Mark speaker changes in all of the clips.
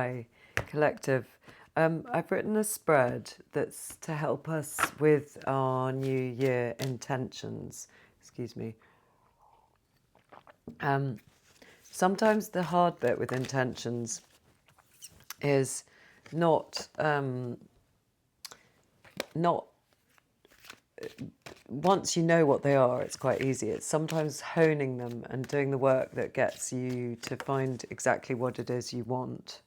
Speaker 1: Hi, collective. I've written a spread that's to help us with our New Year intentions. Excuse me. Sometimes the hard bit with intentions is not once you know what they are, it's quite easy. It's sometimes honing them and doing the work that gets you to find exactly what it is you want,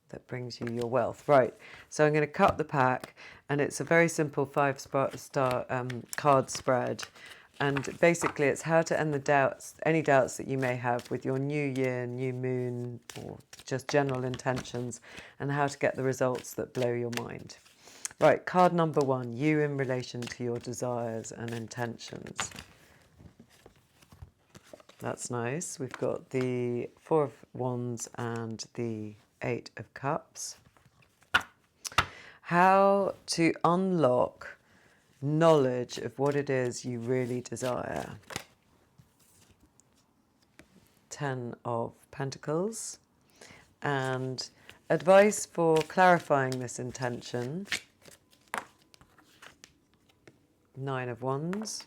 Speaker 1: that brings you your wealth. Right, so I'm going to cut the pack, and it's a very simple 5-star card spread, and basically it's how to end the doubts, any doubts that you may have with your new year, new moon, or just general intentions, and how to get the results that blow your mind. Right, card number 1, you in relation to your desires and intentions. That's nice. We've got the 4 of Wands and the 8 of Cups. How to unlock knowledge of what it is you really desire. 10 of Pentacles. And advice for clarifying this intention. 9 of Wands.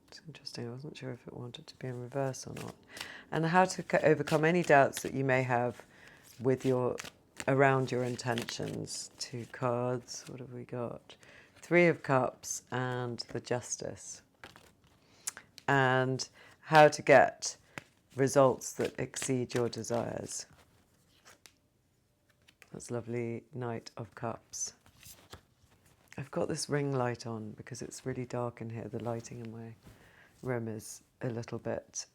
Speaker 1: It's interesting, I wasn't sure if it wanted to be in reverse or not. And how to overcome any doubts that you may have with around your intentions. 2 cards, what have we got? 3 of Cups and the Justice. And how to get results that exceed your desires. That's lovely, Knight of Cups. I've got this ring light on because it's really dark in here. The lighting in my room is a little bit,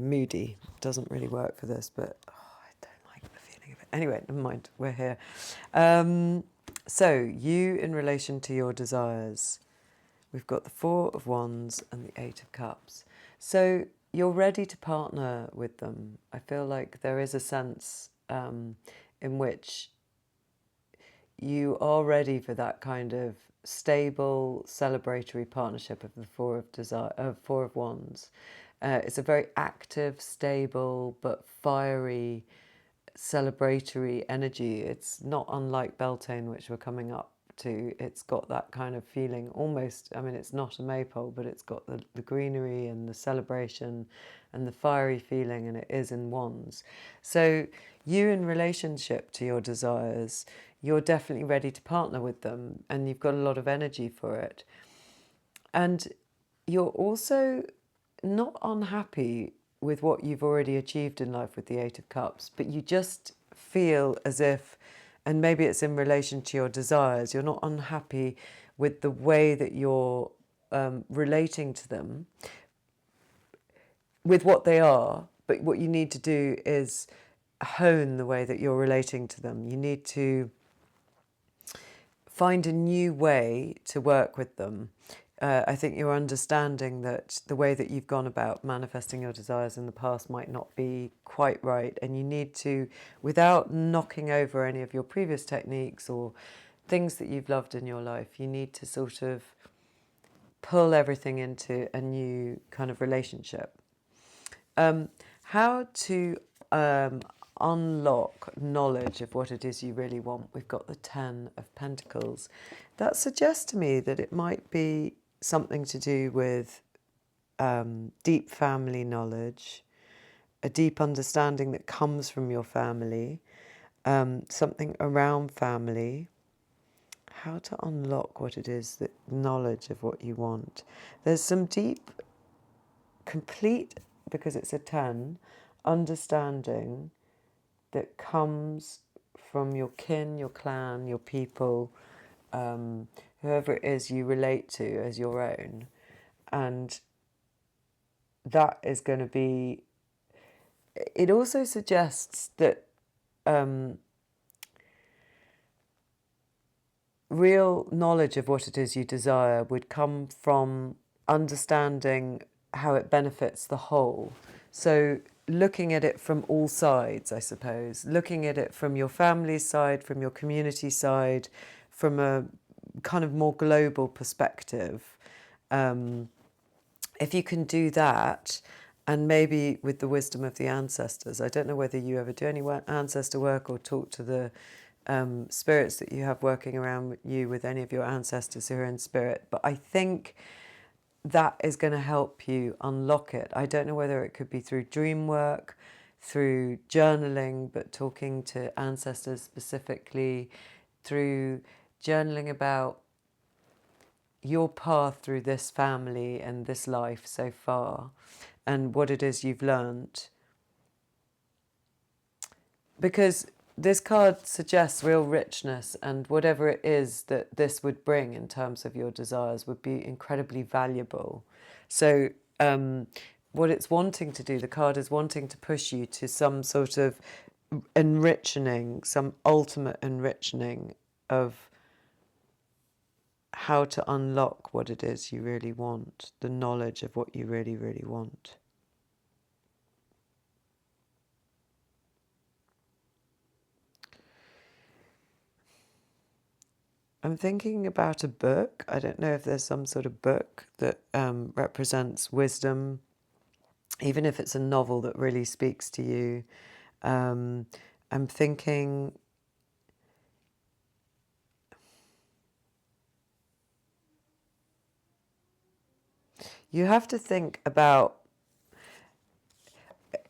Speaker 1: moody. Doesn't really work for this, but I don't like the feeling of it. Anyway, never mind, we're here. So, you in relation to your desires. We've got the 4 of Wands and the 8 of Cups. So, you're ready to partner with them. I feel like there is a sense in which you are ready for that kind of stable, celebratory partnership of the 4 of Wands. It's a very active, stable, but fiery, celebratory energy. It's not unlike Beltane, which we're coming up to. It's got that kind of feeling almost, I mean, it's not a maypole, but it's got the greenery and the celebration and the fiery feeling, and it is in Wands. So you in relationship to your desires, you're definitely ready to partner with them, and you've got a lot of energy for it. And you're also not unhappy with what you've already achieved in life with the 8 of Cups, but you just feel as if, and maybe it's in relation to your desires, you're not unhappy with the way that you're relating to them, with what they are, but what you need to do is hone the way that you're relating to them. You need to find a new way to work with them. I think you're understanding that the way that you've gone about manifesting your desires in the past might not be quite right, and you need to, without knocking over any of your previous techniques or things that you've loved in your life, you need to sort of pull everything into a new kind of relationship. How to unlock knowledge of what it is you really want. We've got the 10 of Pentacles. That suggests to me that it might be something to do with deep family knowledge, a deep understanding that comes from your family, something around family. How to unlock what it is, that knowledge of what you want. There's some deep, complete, because it's a 10, understanding that comes from your kin, your clan, your people, whoever it is you relate to as your own. And that is going to be... It also suggests that real knowledge of what it is you desire would come from understanding how it benefits the whole. So looking at it from all sides, I suppose. Looking at it from your family's side, from your community side, from a kind of more global perspective. If you can do that And maybe with the wisdom of the ancestors. I don't know whether you ever do any ancestor work or talk to the spirits that you have working around you with any of your ancestors who are in spirit, but I think that is going to help you unlock it. I don't know whether it could be through dream work, through journaling, but talking to ancestors specifically, through journaling about your path through this family and this life so far, and what it is you've learned. Because this card suggests real richness, and whatever it is that this would bring in terms of your desires would be incredibly valuable. So what it's wanting to do, the card is wanting to push you to some sort of enrichening, some ultimate enrichening of how to unlock what it is you really want, the knowledge of what you really, really want. I'm thinking about a book. I don't know if there's some sort of book that represents wisdom, even if it's a novel that really speaks to you. I'm thinking... You have to think about...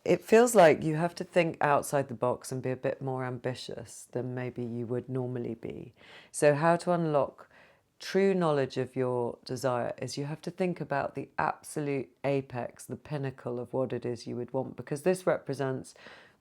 Speaker 1: It feels like you have to think outside the box and be a bit more ambitious than maybe you would normally be. So how to unlock true knowledge of your desire is you have to think about the absolute apex, the pinnacle of what it is you would want, because this represents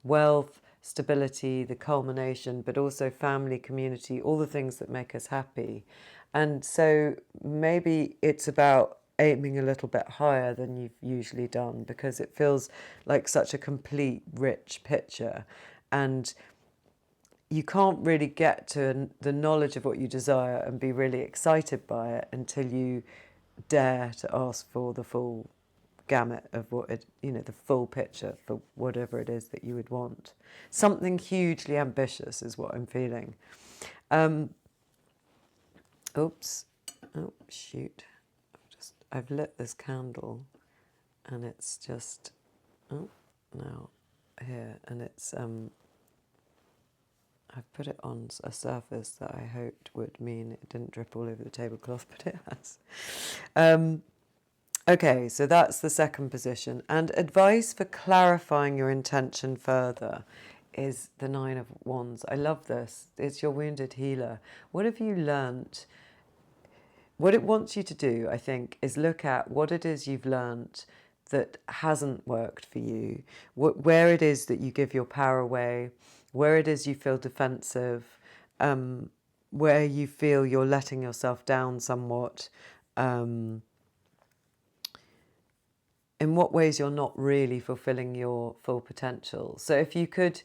Speaker 1: wealth, stability, the culmination, but also family, community, all the things that make us happy. And so maybe it's about aiming a little bit higher than you've usually done, because it feels like such a complete, rich picture. And you can't really get to the knowledge of what you desire and be really excited by it until you dare to ask for the full gamut of what it, the full picture for whatever it is that you would want. Something hugely ambitious is what I'm feeling. Oops. Oh, shoot. I've lit this candle and it's just, now here, and it's, I've put it on a surface that I hoped would mean it didn't drip all over the tablecloth, but it has. Okay, so that's the second position. And advice for clarifying your intention further is the Nine of Wands. I love this. It's your wounded healer. What have you learnt? What it wants you to do, I think, is look at what it is you've learnt that hasn't worked for you, where it is that you give your power away, where it is you feel defensive, where you feel you're letting yourself down somewhat, in what ways you're not really fulfilling your full potential. So if you could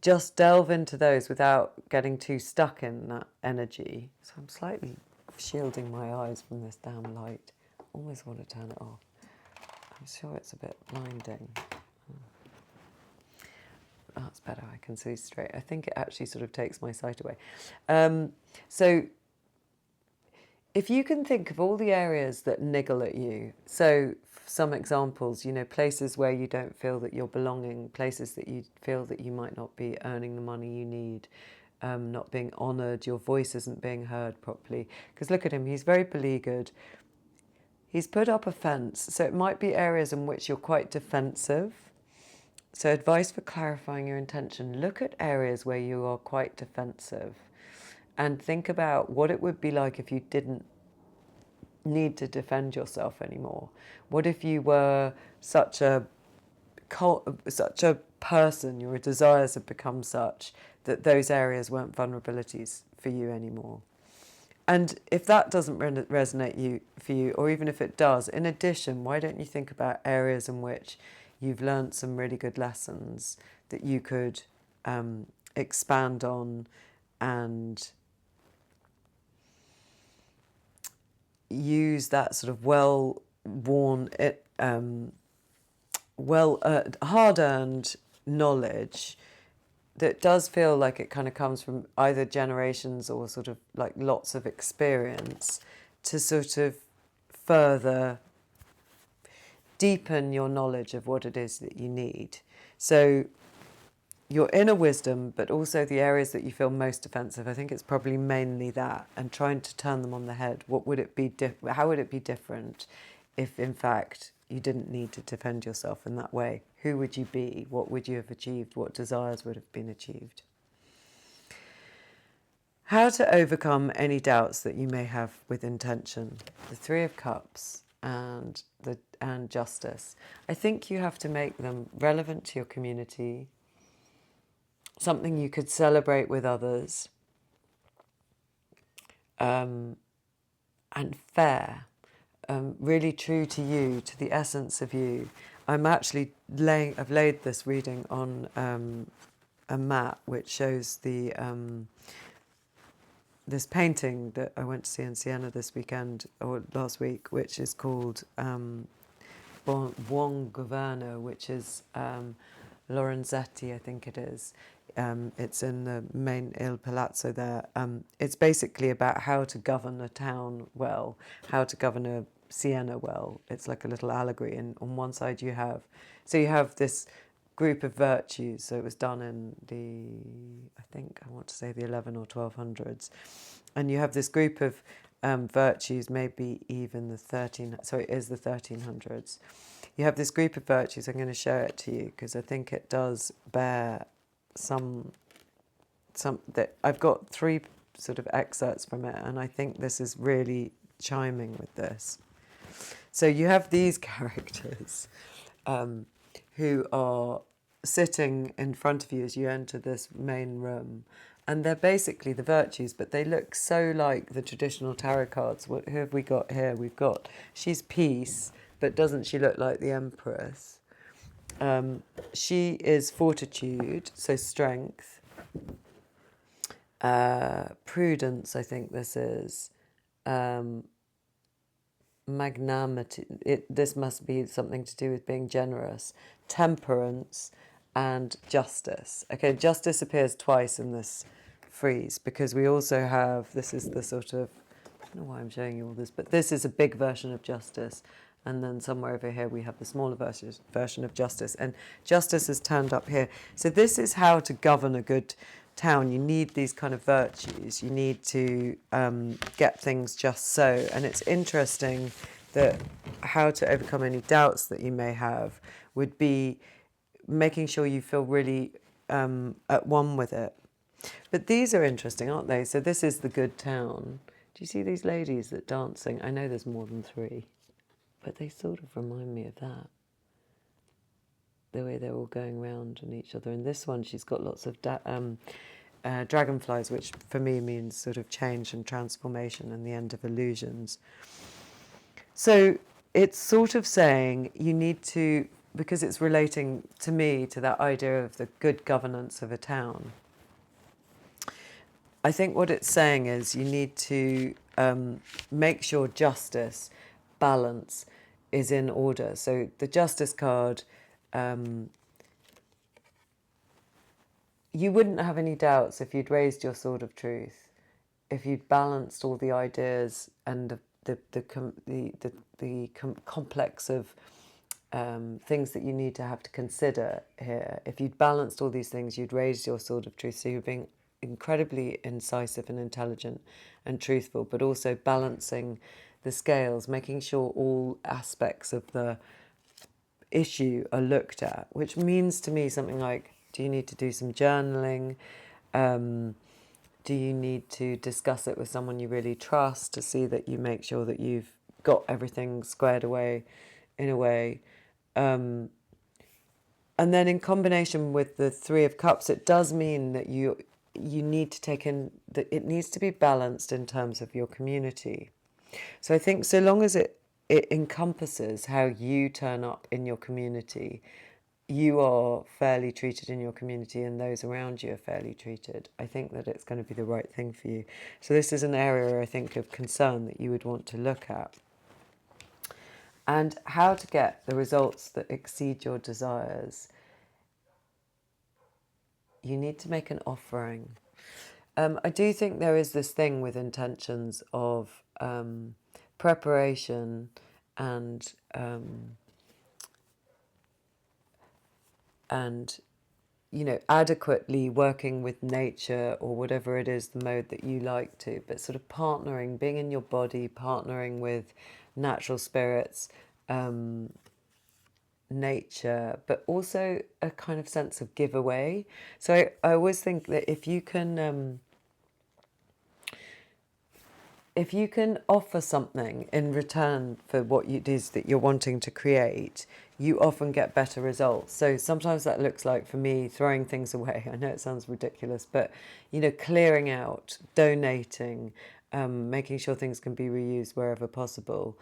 Speaker 1: just delve into those without getting too stuck in that energy. So I'm slightly shielding my eyes from this damn light. Almost want to turn it off. I'm sure it's a bit blinding. That's better, I can see straight. I think it actually sort of takes my sight away. So if you can think of all the areas that niggle at you, so some examples, places where you don't feel that you're belonging, places that you feel that you might not be earning the money you need, not being honoured, your voice isn't being heard properly. Because look at him, he's very beleaguered. He's put up a fence, so it might be areas in which you're quite defensive. So advice for clarifying your intention, look at areas where you are quite defensive and think about what it would be like if you didn't need to defend yourself anymore. What if you were such a person, your desires have become such that those areas weren't vulnerabilities for you anymore. And if that doesn't resonate for you, or even if it does, in addition, why don't you think about areas in which you've learned some really good lessons that you could expand on and use that sort of well-worn, hard-earned knowledge that does feel like it kind of comes from either generations or sort of like lots of experience to sort of further deepen your knowledge of what it is that you need. So your inner wisdom, but also the areas that you feel most defensive. I think it's probably mainly that, and trying to turn them on the head. What would it be? How would it be different if, in fact, you didn't need to defend yourself in that way? Who would you be? What would you have achieved? What desires would have been achieved? How to overcome any doubts that you may have with intention. The Three of Cups and Justice. I think you have to make them relevant to your community, something you could celebrate with others, and fair, really true to you, to the essence of you. I've laid this reading on a mat which shows the this painting that I went to see in Siena this weekend, or last week, which is called Buon Governo, which is Lorenzetti, I think it is. It's in the main Il Palazzo there. It's basically about how to govern a town well, how to govern a Siena well. It's like a little allegory, and on one side you have this group of virtues. So it was done in the 11 or 1200s, and you have this group of virtues, maybe even the 1300s. You have this group of virtues. I'm going to show it to you because I think it does bear some that I've got 3 sort of excerpts from it, and I think this is really chiming with this. So you have these characters who are sitting in front of you as you enter this main room, and they're basically the virtues, but they look so like the traditional tarot cards. Who have we got here? She's peace, but doesn't she look like the Empress? She is fortitude, so strength. Prudence, I think this is. Magnanimity, this must be something to do with being generous. Temperance and justice. Okay, justice appears twice in this frieze because we also have, this is the sort of, I don't know why I'm showing you all this, but this is a big version of justice. And then somewhere over here we have the smaller version of justice. And justice is turned up here. So this is how to govern a good town. You need these kind of virtues. You need to get things just so. And it's interesting that how to overcome any doubts that you may have would be making sure you feel really at one with it. But these are interesting, aren't they? So this is the good town. Do you see these ladies that are dancing? I know there's more than 3, but they sort of remind me of that. The way they're all going round and each other. And this one, she's got lots of dragonflies, which for me means sort of change and transformation and the end of illusions. So it's sort of saying you need to, because it's relating to me to that idea of the good governance of a town. I think what it's saying is you need to make sure justice, balance is in order. So the justice card, you wouldn't have any doubts if you'd raised your sword of truth, if you'd balanced all the ideas and the complex of things that you need to have to consider here. If you'd balanced all these things, you'd raised your sword of truth. So you're being incredibly incisive and intelligent and truthful, but also balancing the scales, making sure all aspects of the issue are looked at, which means to me something like, do you need to do some journaling? Do you need to discuss it with someone you really trust to see that you make sure that you've got everything squared away in a way? And then in combination with the 3 of Cups, it does mean that you need to take in that it needs to be balanced in terms of your community. So I think so long as it encompasses how you turn up in your community, you are fairly treated in your community and those around you are fairly treated, I think that it's going to be the right thing for you. So this is an area, I think, of concern that you would want to look at. And how to get the results that exceed your desires. You need to make an offering. I do think there is this thing with intentions of preparation and and, you know, adequately working with nature or whatever it is, the mode that you like to, but sort of partnering, being in your body, partnering with natural spirits, nature, but also a kind of sense of giveaway. So I always think that if you can offer something in return for what it is that you're wanting to create, you often get better results. So sometimes that looks like, for me, throwing things away. I know it sounds ridiculous, but, you know, clearing out, donating, making sure things can be reused wherever possible.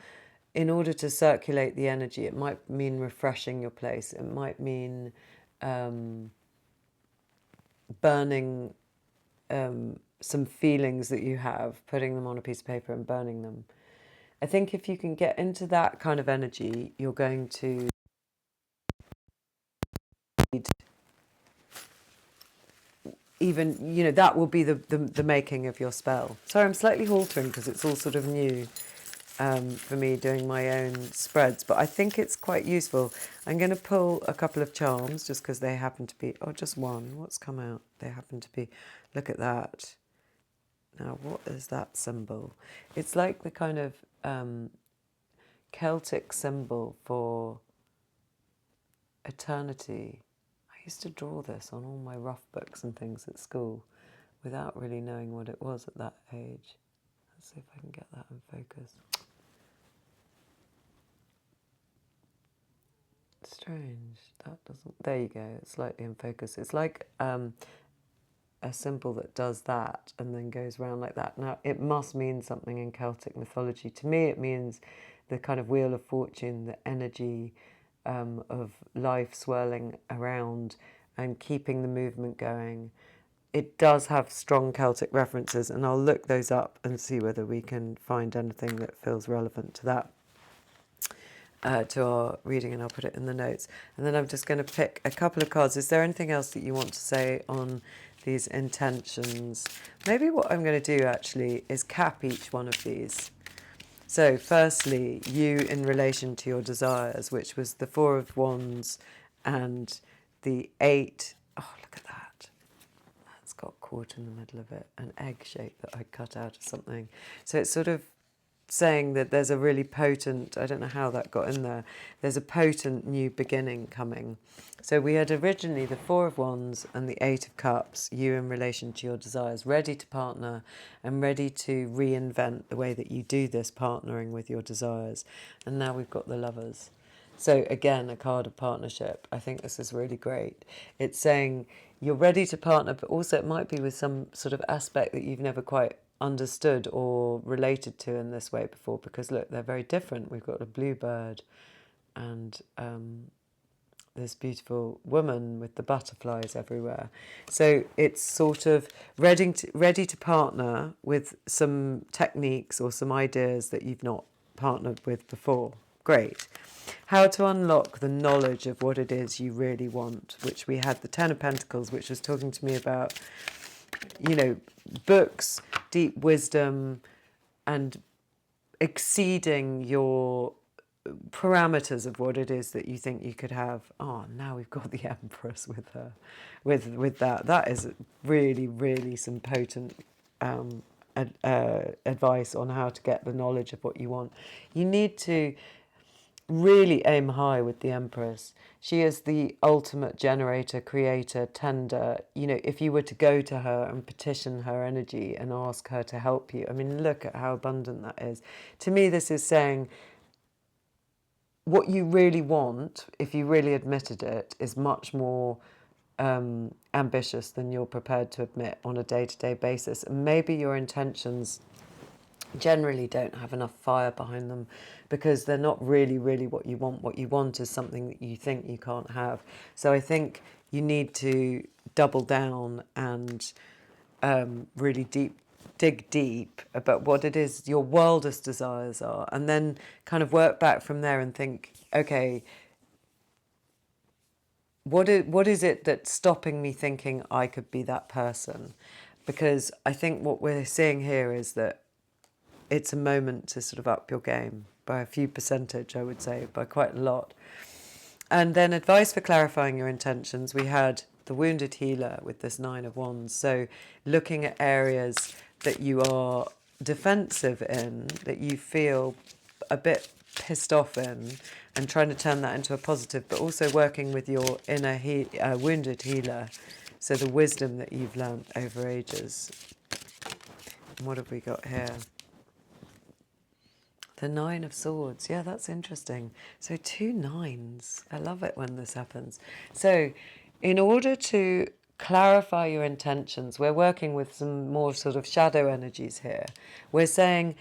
Speaker 1: In order to circulate the energy, it might mean refreshing your place. It might mean burning some feelings that you have, putting them on a piece of paper and burning them. I think if you can get into that kind of energy, you're going to even, you know, that will be the making of your spell. Sorry, I'm slightly haltering because it's all sort of new for me doing my own spreads, but I think it's quite useful. I'm going to pull a couple of charms just because they happen to be, oh, just one. What's come out? They happen to be, look at that. Now, what is that symbol? It's like the kind of Celtic symbol for eternity. I used to draw this on all my rough books and things at school without really knowing what it was at that age. Let's see if I can get that in focus. Strange. That doesn't... There you go. It's slightly in focus. It's like a symbol that does that and then goes around like that. Now, it must mean something in Celtic mythology. To me, it means the kind of wheel of fortune, the energy of life swirling around and keeping the movement going. It does have strong Celtic references, and I'll look those up and see whether we can find anything that feels relevant to that. To our reading, and I'll put it in the notes. And then I'm just going to pick a couple of cards. Is there anything else that you want to say on these intentions? Maybe what I'm going to do actually is cap each one of these. So firstly, you in relation to your desires, which was the Four of Wands and the 8. Oh, look at that. That's got caught in the middle of it. An egg shape that I cut out of something. So it's sort of saying that there's a really potent, I don't know how that got in there, there's a potent new beginning coming. So we had originally the Four of Wands and the 8 of Cups, you in relation to your desires, ready to partner and ready to reinvent the way that you do this, partnering with your desires. And now we've got the Lovers. So again, a card of partnership. I think this is really great. It's saying you're ready to partner, but also it might be with some sort of aspect that you've never quite understood or related to in this way before, because look, they're very different. We've got a bluebird and this beautiful woman with the butterflies everywhere. So it's sort of ready to partner with some techniques or some ideas that you've not partnered with before. Great. How to unlock the knowledge of what it is you really want, which we had the Ten of Pentacles, which was talking to me about, you know, books, deep wisdom, and exceeding your parameters of what it is that you think you could have. Oh, now we've got the Empress with her, with that. That is really, really some potent advice on how to get the knowledge of what you want. You need to really aim high with the Empress. She is the ultimate generator, creator, tender. You know, if you were to go to her and petition her energy and ask her to help you, I mean, look at how abundant that is. To me, this is saying what you really want, if you really admitted it, is much more ambitious than you're prepared to admit on a day-to-day basis. And maybe your intentions generally don't have enough fire behind them because they're not really what you want. What you want is something that you think you can't have. So I think you need to double down and really dig deep about what it is your wildest desires are, and then kind of work back from there and think, okay, what is it that's stopping me thinking I could be that person? Because I think what we're seeing here is that it's a moment to sort of up your game by a few percentage, I would say, by quite a lot. And then advice for clarifying your intentions. We had the wounded healer with this 9 of Wands. So looking at areas that you are defensive in, that you feel a bit pissed off in, and trying to turn that into a positive, but also working with your inner wounded healer. So the wisdom that you've learnt over ages. And what have we got here? The 9 of Swords. Yeah, that's interesting. So 2 9s. I love it when this happens. So in order to clarify your intentions, we're working with some more sort of shadow energies here. We're saying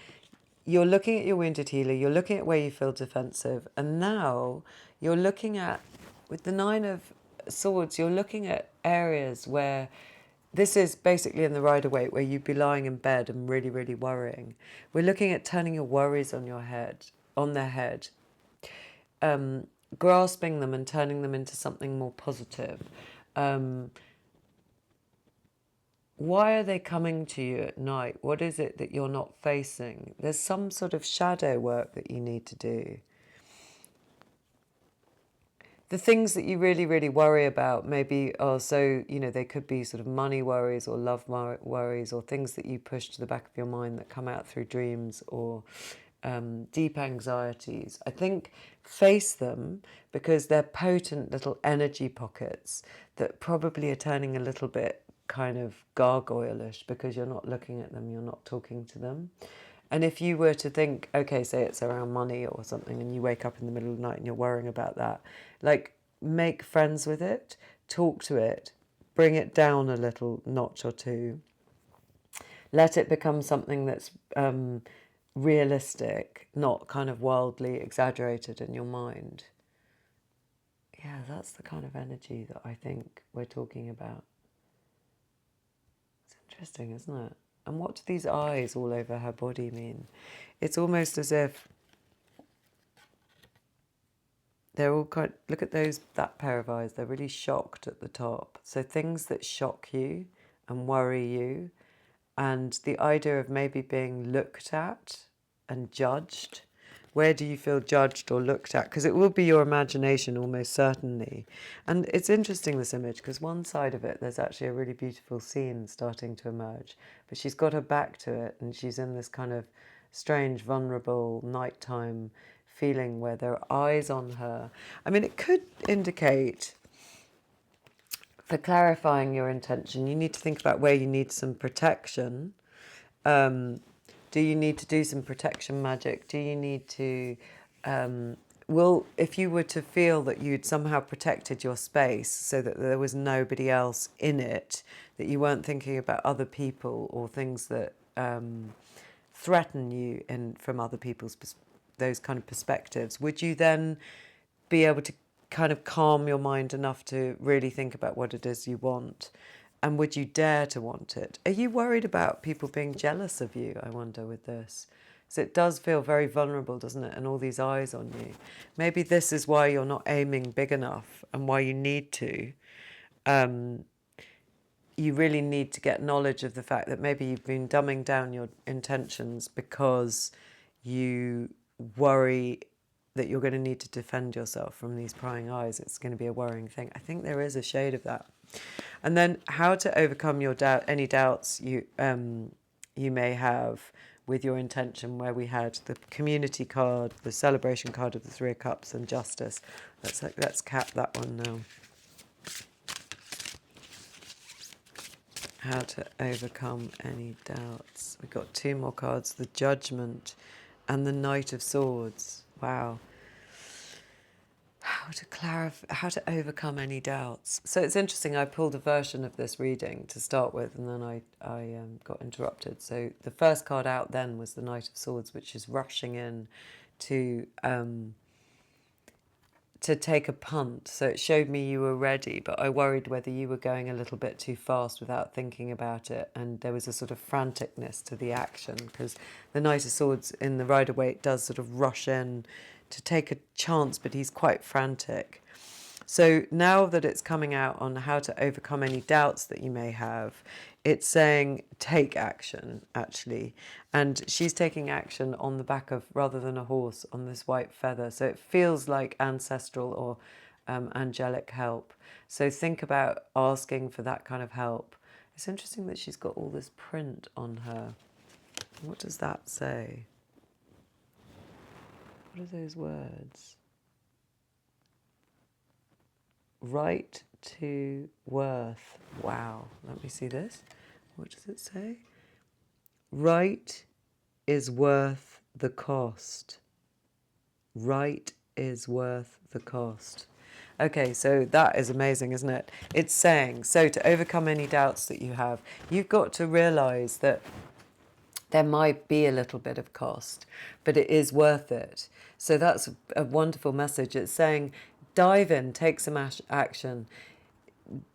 Speaker 1: you're looking at your wounded healer, you're looking at where you feel defensive, and now you're looking at, with the 9 of Swords, you're looking at areas where this is basically in the Rider-Waite, where you'd be lying in bed and really, really worrying. We're looking at turning your worries on their head, grasping them and turning them into something more positive. Why are they coming to you at night? What is it that you're not facing? There's some sort of shadow work that you need to do. The things that you really, really worry about maybe are so, they could be sort of money worries or love worries, or things that you push to the back of your mind that come out through dreams, or deep anxieties. I think face them, because they're potent little energy pockets that probably are turning a little bit kind of gargoyle-ish because you're not looking at them, you're not talking to them. And if you were to think, okay, say it's around money or something, and you wake up in the middle of the night and you're worrying about that, like, make friends with it, talk to it, bring it down a little notch or two, let it become something that's realistic, not kind of wildly exaggerated in your mind. Yeah, that's the kind of energy that I think we're talking about. It's interesting, isn't it? And what do these eyes all over her body mean? It's almost as if they're all kind. Look at that pair of eyes. They're really shocked at the top. So things that shock you and worry you, and the idea of maybe being looked at and judged. Where do you feel judged or looked at? Because it will be your imagination, almost certainly. And it's interesting, this image, because one side of it, there's actually a really beautiful scene starting to emerge. But she's got her back to it, and she's in this kind of strange, vulnerable, nighttime feeling where there are eyes on her. I mean, it could indicate, for clarifying your intention, you need to think about where you need some protection. Do you need to do some protection magic? Do you need to... if you were to feel that you'd somehow protected your space so that there was nobody else in it, that you weren't thinking about other people or things that threaten you from other people's those kind of perspectives, would you then be able to kind of calm your mind enough to really think about what it is you want? And would you dare to want it? Are you worried about people being jealous of you, I wonder, with this? So it does feel very vulnerable, doesn't it? And all these eyes on you. Maybe this is why you're not aiming big enough, and why you need to. You really need to get knowledge of the fact that maybe you've been dumbing down your intentions because you worry that you're going to need to defend yourself from these prying eyes. It's going to be a worrying thing. I think there is a shade of that. And then how to overcome your any doubts you may have with your intention, where we had the community card, the celebration card of the 3 of Cups, and justice. Let's cap that one now. How to overcome any doubts. We've got 2 more cards, the Judgment and the Knight of Swords. Wow. How to clarify, how to overcome any doubts. So it's interesting, I pulled a version of this reading to start with, and then I got interrupted. So the first card out then was the Knight of Swords, which is rushing in to take a punt. So it showed me you were ready, but I worried whether you were going a little bit too fast without thinking about it. And there was a sort of franticness to the action, because the Knight of Swords in the Rider-Waite does sort of rush in to take a chance, but he's quite frantic. So now that it's coming out on how to overcome any doubts that you may have, it's saying take action, actually. And she's taking action on the back of, rather than a horse, on this white feather. So it feels like ancestral or angelic help. So think about asking for that kind of help. It's interesting that she's got all this print on her. What does that say? What are those words? Right to worth. Wow. Let me see this. What does it say? Right is worth the cost. Right is worth the cost. Okay, so that is amazing, isn't it? It's saying, so to overcome any doubts that you have, you've got to realise that there might be a little bit of cost, but it is worth it. So that's a wonderful message. It's saying, dive in, take some action.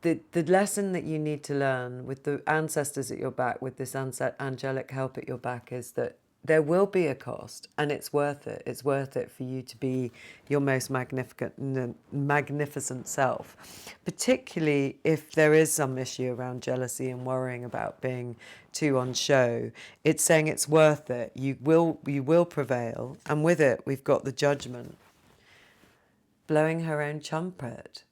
Speaker 1: The lesson that you need to learn with the ancestors at your back, with this angelic help at your back, is that there will be a cost, and it's worth it. It's worth it for you to be your most magnificent self, particularly if there is some issue around jealousy and worrying about being too on show. It's saying it's worth it. You will prevail, and with it, we've got the Judgment, blowing her own trumpet.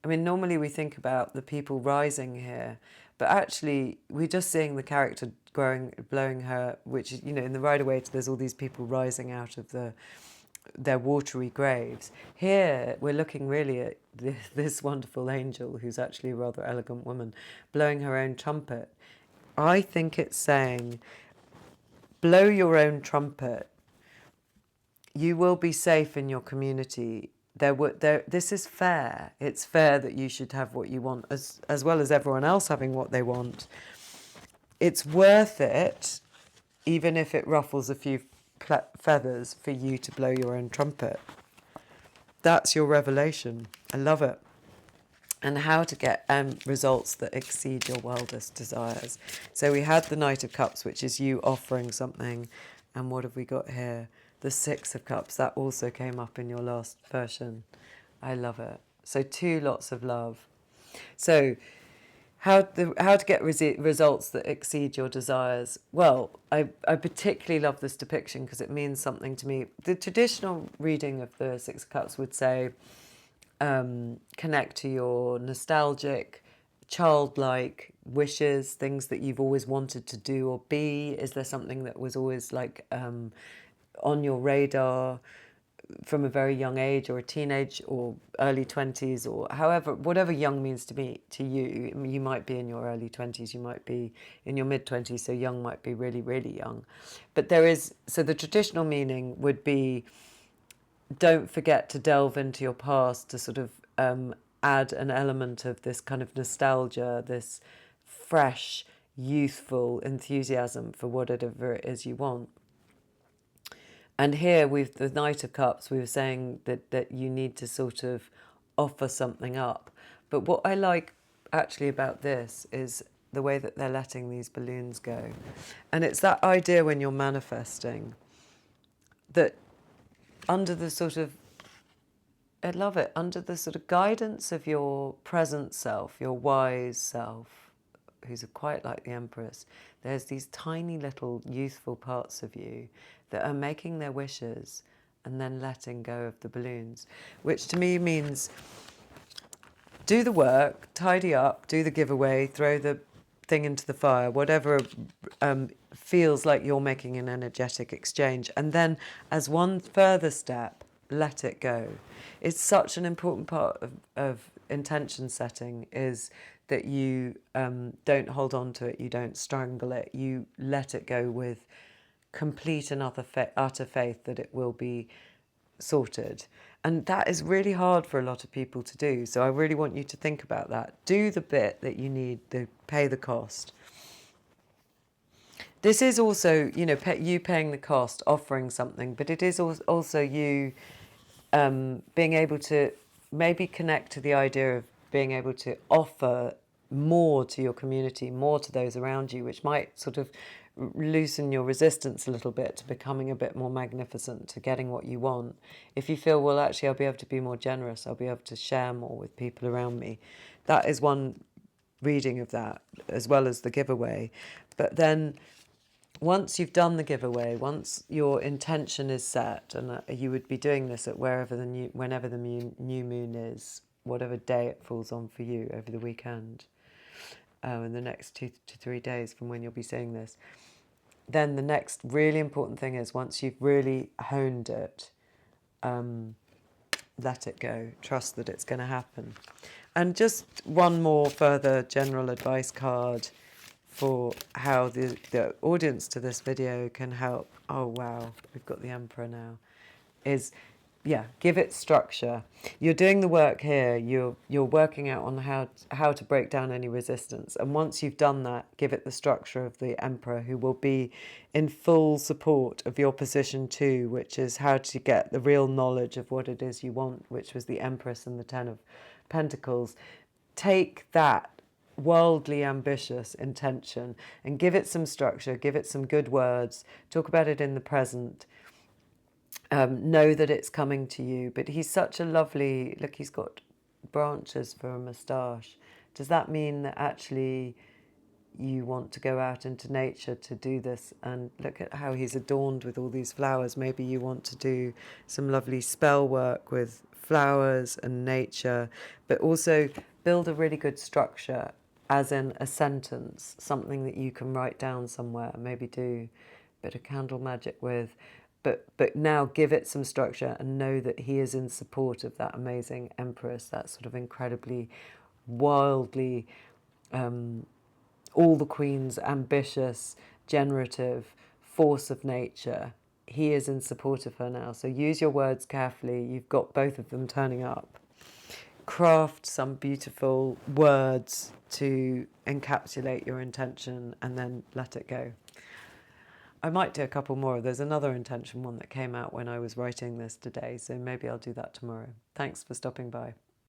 Speaker 1: I mean, normally we think about the people rising here, but actually we're just seeing the character blowing her, which is, in the Rider-Waite, there's all these people rising out of their watery graves. Here we're looking really at this wonderful angel, who's actually a rather elegant woman, blowing her own trumpet. I think it's saying, blow your own trumpet. You will be safe in your community. This is fair. It's fair that you should have what you want, as well as everyone else having what they want. It's worth it, even if it ruffles a few feathers, for you to blow your own trumpet. That's your revelation. I love it. And how to get results that exceed your wildest desires. So we had the Knight of Cups, which is you offering something. And what have we got here? The Six of Cups. That also came up in your last version. I love it. So 2 lots of love. So how to get results that exceed your desires. Well, I particularly love this depiction because it means something to me. The traditional reading of the Six of Cups would say, connect to your nostalgic, childlike wishes, things that you've always wanted to do or be. Is there something that was always like on your radar from a very young age, or a teenage or early 20s, or however, whatever young means to you. You might be in your early 20s, you might be in your mid 20s, so young might be really, really young. But so the traditional meaning would be, don't forget to delve into your past to sort of add an element of this kind of nostalgia, this fresh, youthful enthusiasm for whatever it is you want. And here with the Knight of Cups, we were saying that you need to sort of offer something up. But what I like actually about this is the way that they're letting these balloons go. And it's that idea when you're manifesting that under the sort of, I love it, under the sort of guidance of your present self, your wise self, who's quite like the Empress, there's these tiny little youthful parts of you that are making their wishes and then letting go of the balloons, which to me means do the work, tidy up, do the giveaway, throw the thing into the fire, whatever feels like you're making an energetic exchange. And then as one further step, let it go. It's such an important part of intention setting, is that you don't hold on to it, you don't strangle it, you let it go with complete and utter faith that it will be sorted. And that is really hard for a lot of people to do. So I really want you to think about that. Do the bit that you need to pay the cost. This is also, you paying the cost, offering something, but it is also you being able to maybe connect to the idea of being able to offer more to your community, more to those around you, which might sort of loosen your resistance a little bit to becoming a bit more magnificent, to getting what you want. If you feel, well, actually, I'll be able to be more generous, I'll be able to share more with people around me. That is one reading of that, as well as the giveaway. But then once you've done the giveaway, once your intention is set, and you would be doing this at whenever the new moon is, whatever day it falls on for you over the weekend, in the next 2 to 3 days from when you'll be seeing this, then the next really important thing is, once you've really honed it, let it go. Trust that it's going to happen. And just one more further general advice card for how the audience to this video can help. Oh wow, we've got the Emperor now. Is, yeah, give it structure. You're doing the work here. You're working out on how to break down any resistance. And once you've done that, give it the structure of the Emperor, who will be in full support of your position too, which is how to get the real knowledge of what it is you want, which was the Empress and the Ten of Pentacles. Take that worldly ambitious intention and give it some structure, give it some good words, talk about it in the present. Know that it's coming to you. But he's such a lovely, look, he's got branches for a moustache. Does that mean that actually you want to go out into nature to do this? And look at how he's adorned with all these flowers. Maybe you want to do some lovely spell work with flowers and nature, but also build a really good structure, as in a sentence, something that you can write down somewhere, maybe do a bit of candle magic with. But now give it some structure and know that he is in support of that amazing Empress, that sort of incredibly, wildly, all the Queen's ambitious, generative force of nature. He is in support of her now. So use your words carefully. You've got both of them turning up. Craft some beautiful words to encapsulate your intention and then let it go. I might do a couple more. There's another intention one that came out when I was writing this today, so maybe I'll do that tomorrow. Thanks for stopping by.